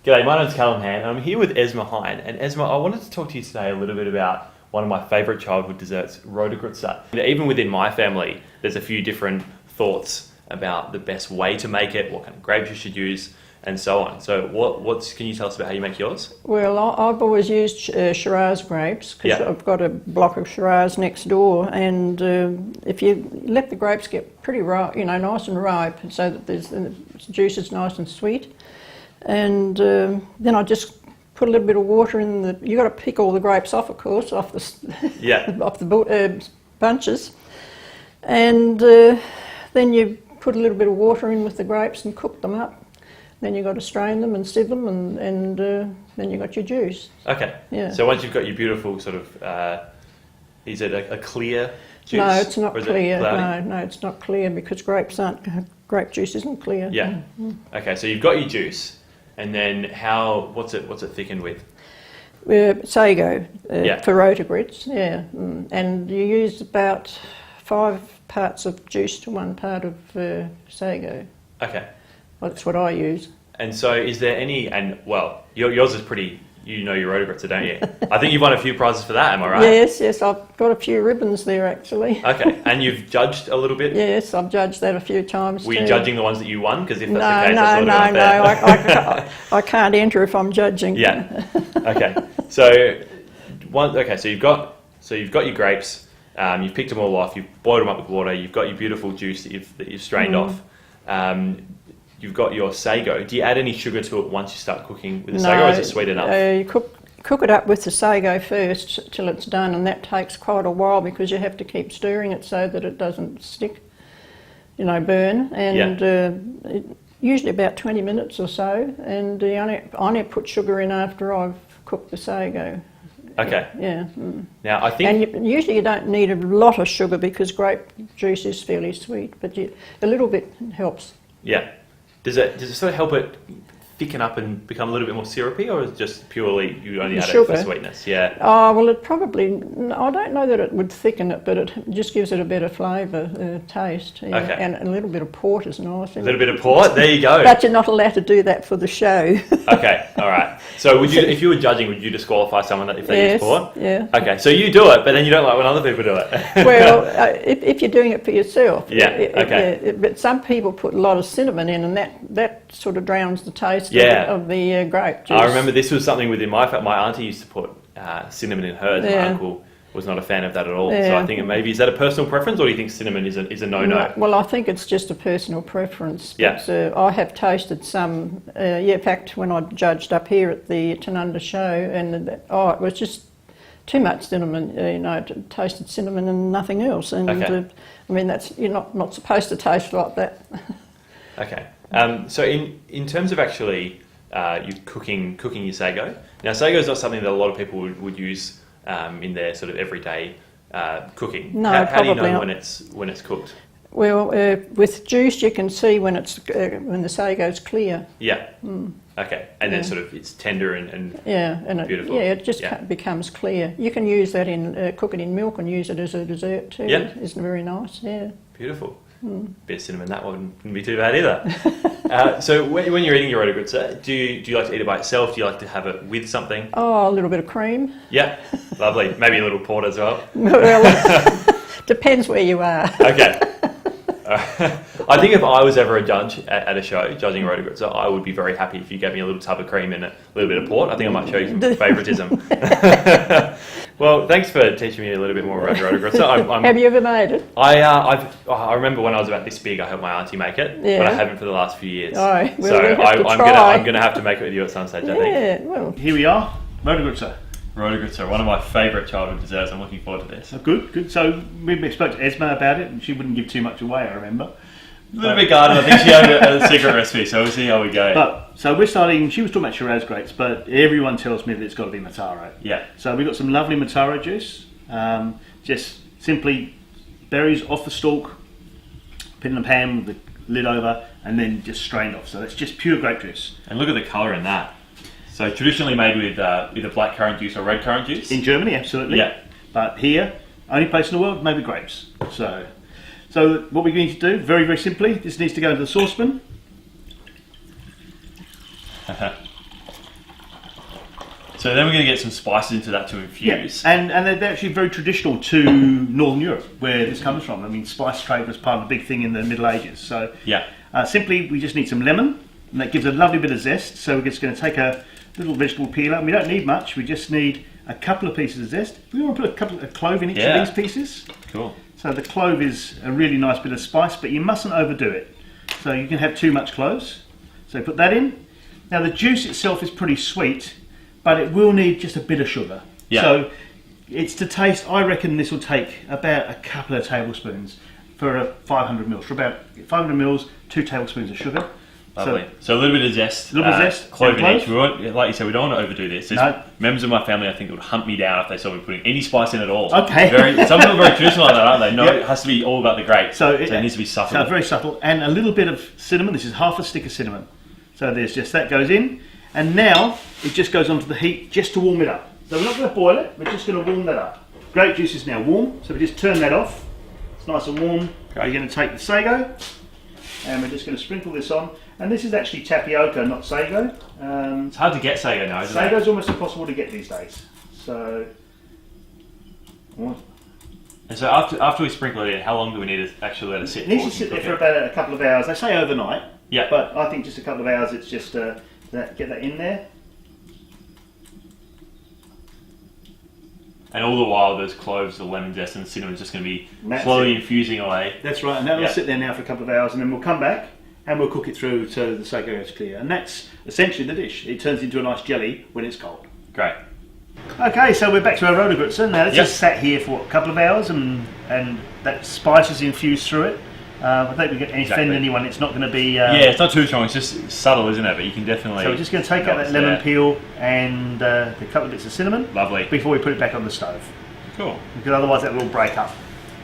G'day, my name's Callum Hann, and I'm here with Esma Hein. And Esma, I wanted to talk to you today a little bit about one of my favourite childhood desserts, Rotegrutze. Even within my family, there's a few different thoughts about the best way to make it, what kind of grapes you should use, and so on. So can you tell us about how you make yours? Well, I've always used Shiraz grapes because I've got a block of Shiraz next door, and if you let the grapes get pretty ripe, nice and ripe, so that the juice is nice and sweet, and then I just put a little bit of water in the. You got to pick all the grapes off, of course, off the off the bunches, and then you put a little bit of water in with the grapes and cook them up. Then you've got to strain them and sieve them, and then you've got your juice. Okay. Yeah. So once you've got your beautiful sort of, is it a clear juice? No, it's not clear. No, it's not clear because grape juice isn't clear. Yeah. Okay, so you've got your juice, and then what's it thickened with? Sago for Rotegrutze. Yeah, and you use about 5 parts of juice to 1 part of sago. Okay. Well, that's what I use. And so is there any, yours is pretty, your Rotegrutze, don't you? I think you've won a few prizes for that, am I right? Yes, I've got a few ribbons there actually. Okay, and you've judged a little bit? Yes, I've judged that a few times. Were you judging the ones that you won? Because if that's the case, that's a little bit unfair. I can't enter if I'm judging. Yeah, okay. So you've got your grapes, you've picked them all off, you've boiled them up with water, you've got your beautiful juice that you've strained off. You've got your sago. Do you add any sugar to it once you start cooking with the sago, or is it sweet enough? You cook it up with the sago first till it's done, and that takes quite a while because you have to keep stirring it so that it doesn't stick, burn. And usually about 20 minutes or so, and I only put sugar in after I've cooked the sago. Okay. Yeah. Now I think. And usually you don't need a lot of sugar because grape juice is fairly sweet, but a little bit helps. Yeah. Does it sort of help it thicken up and become a little bit more syrupy, or is it just purely you only add it for sweetness? Yeah. Oh, well, I don't know that it would thicken it, but it just gives it a better flavour, taste. Yeah. Okay. And a little bit of port is nice. A little bit of port, there you go. But you're not allowed to do that for the show. Okay, all right. So if you were judging, would you disqualify someone if they use port? Yeah. Okay, so you do it, but then you don't like when other people do it. Well, if you're doing it for yourself. Yeah, okay. But some people put a lot of cinnamon in, and that sort of drowns the taste of the grape juice. I remember this was something within my family. My auntie used to put cinnamon in hers. My uncle was not a fan of that at all. Yeah. So I think is that a personal preference, or do you think cinnamon is a no-no? Well, I think it's just a personal preference. But, I have tasted some. In fact, when I judged up here at the Tanunda show, and it was just too much cinnamon. It tasted cinnamon and nothing else. And you're not supposed to taste like that. Okay. So in terms of actually you cooking your sago. Now, sago is not something that a lot of people would use in their sort of everyday cooking. No, how do you know not. when it's cooked? Well, with juice you can see when the sago's clear. Yeah. Okay, and then sort of it's tender and beautiful. It just becomes clear. You can use that cook it in milk and use it as a dessert too. Yeah. It's very nice. Yeah. Beautiful. Bit of cinnamon, that wouldn't be too bad either. So when you're eating your Rotegrutze, do you like to eat it by itself? Do you like to have it with something? Oh, a little bit of cream. Yeah, lovely. Maybe a little port as well. Well, depends where you are. Okay. I think if I was ever a judge at a show judging Rotegrutze, I would be very happy if you gave me a little tub of cream and a little bit of port. I think I might show you some favouritism. Well, thanks for teaching me a little bit more about Rotegrutze. Have you ever made it? I remember when I was about this big, I helped my auntie make it, but I haven't for the last few years. Oh, well, so I'm gonna have to make it with you at some stage. I think. Well. Here we are, Rotegrutze. Rotegrutze, one of my favourite childhood desserts. I'm looking forward to this. Oh, good. So we spoke to Esma about it, and she wouldn't give too much away, I remember. A little bit guarded. I think she had a secret recipe, so we'll see how we go. So we're starting. She was talking about Shiraz grapes, but everyone tells me that it's got to be Mataro. Yeah. So we've got some lovely Mataro juice. Just simply berries off the stalk, put in a pan with the lid over, and then just strained off. So that's just pure grape juice. And look at the colour in that. So traditionally made with either black currant juice or red currant juice? In Germany, absolutely. Yeah. But here, only place in the world made with grapes. So what we're going to do, very, very simply, this needs to go into the saucepan. So then we're going to get some spices into that to infuse. Yeah, and they're actually very traditional to Northern Europe, where this comes from. I mean, spice trade was part of a big thing in the Middle Ages. So simply, we just need some lemon, and that gives a lovely bit of zest. So we're just going to take a little vegetable peeler, and we don't need much. We just need a couple of pieces of zest. We want to put a clove in each of these pieces. Cool. So the clove is a really nice bit of spice, but you mustn't overdo it. So you can have too much cloves. So put that in. Now the juice itself is pretty sweet, but it will need just a bit of sugar. Yeah. So it's to taste. I reckon this will take about a couple of tablespoons for a 500 mils. For about 500 mils, 2 tablespoons of sugar. Lovely. So a little bit of zest. A little bit of zest. Clove in each. Like you said, we don't want to overdo this. There's No. members of my family, I think, would hunt me down if they saw me putting any spice in at all. Okay. Some people are very traditional like that, aren't they? No, it has to be all about the grape. So it needs to be subtle. So very subtle. And a little bit of cinnamon. This is half a stick of cinnamon. So there's just that goes in. And now it just goes onto the heat just to warm it up. So we're not going to boil it. We're just going to warm that up. Grape juice is now warm. So we just turn that off. It's nice and warm. We're going to take the sago. And we're just going to sprinkle this on. And this is actually tapioca, not sago. It's hard to get sago now, isn't it? Sago's almost impossible to get these days. So, and so after we sprinkle it in, how long do we need to actually let it sit? It needs to sit there for about a couple of hours. They say overnight. Yeah. But I think just a couple of hours. It's just get that in there. And all the while, those cloves, the lemon zest, and the cinnamon is just going to be That's slowly it. infusing away. That's right. And that'll sit there now for a couple of hours, and then we'll come back. And we'll cook it through so the sago is clear. And that's essentially the dish. It turns into a nice jelly when it's cold. Great. Okay, so we're back to our Rotegrutze. Now it's just sat here for a couple of hours and that spice is infused through it. I don't think we can offend anyone. It's not going to be... it's not too strong. It's just subtle, isn't it? But you can definitely... So we're just going to take out that lemon peel and a couple of bits of cinnamon. Lovely. Before we put it back on the stove. Cool. Because otherwise that will break up.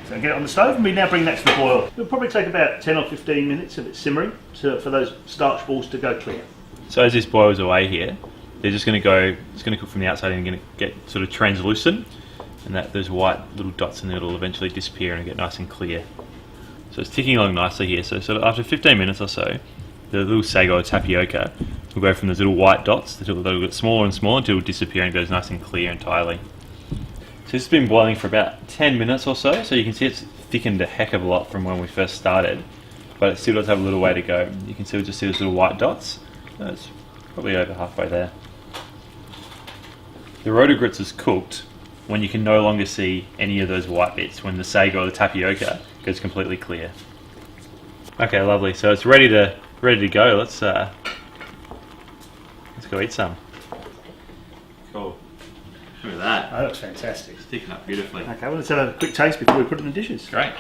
So get it on the stove and we now bring that to the boil. It'll probably take about 10 or 15 minutes of it simmering for those starch balls to go clear. So as this boils away here, they're just going to go, it's going to cook from the outside and going to get sort of translucent, and that those white little dots in there will eventually disappear and get nice and clear. So it's ticking along nicely here. So sort of after 15 minutes or so, the little sago or tapioca will go from those little white dots that will get smaller and smaller until it will disappear and goes nice and clear entirely. So it's been boiling for about 10 minutes or so, so you can see it's thickened a heck of a lot from when we first started, but it still does have a little way to go. You can still just see those little white dots. It's probably over halfway there. The Rotegrutze is cooked when you can no longer see any of those white bits, when the sago or the tapioca goes completely clear. Okay, lovely. So it's ready to go. Let's go eat some. Cool. Look at that. That looks fantastic. It's thickened up beautifully. Okay, well let's have a quick taste before we put it in the dishes. Great.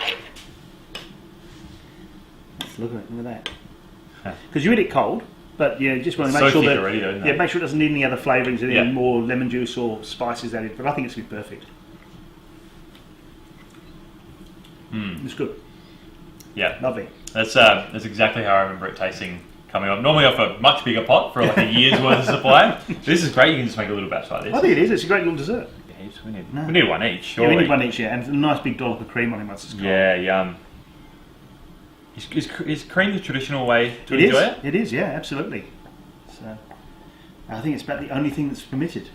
Let's look at that. Because you eat it cold, but you just want to It's make so sure thick that already, though, isn't it? make sure it doesn't need any other flavourings, any more lemon juice or spices added. But I think it's going to be perfect. It's good. Yeah. Lovely. That's exactly how I remember it tasting coming up. Normally off a much bigger pot for like a year's worth of supply. This is great. You can just make a little batch like this. I think it is. It's a great little dessert. Yeah, we need one each, surely. Yeah, we need one each, and a nice big dollop of cream on it once it's cold. Yeah, yum. Is cream the traditional way to enjoy it? It is, yeah, absolutely. So, I think it's about the only thing that's permitted.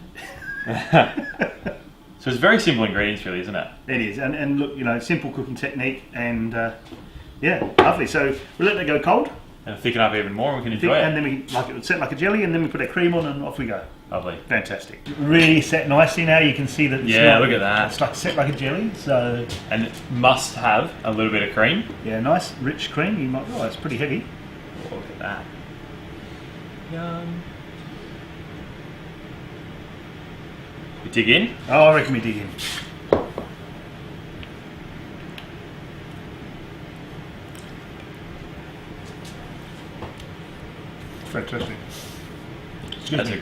So it's very simple ingredients, really, isn't it? It is, and look, simple cooking technique, and yeah, lovely. So we'll let that go cold. And thicken up even more, and we can enjoy it. And then we set like a jelly, and then we put our cream on, and off we go. Lovely. Fantastic. Really set nicely now. You can see that it's look at that. It's like set like a jelly. So and it must have a little bit of cream. Yeah, nice rich cream. You might. Oh, it's pretty heavy. Oh, look at that. Yum. We dig in. Oh, I reckon we dig in. Fantastic.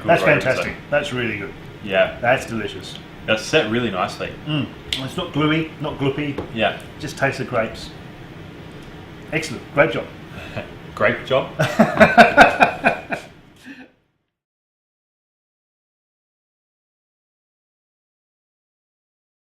That's fantastic. That's really good. Yeah. That's delicious. That's set really nicely. It's not gluey, not gloopy. Yeah. Just tastes the grapes. Excellent. Great job. Great job.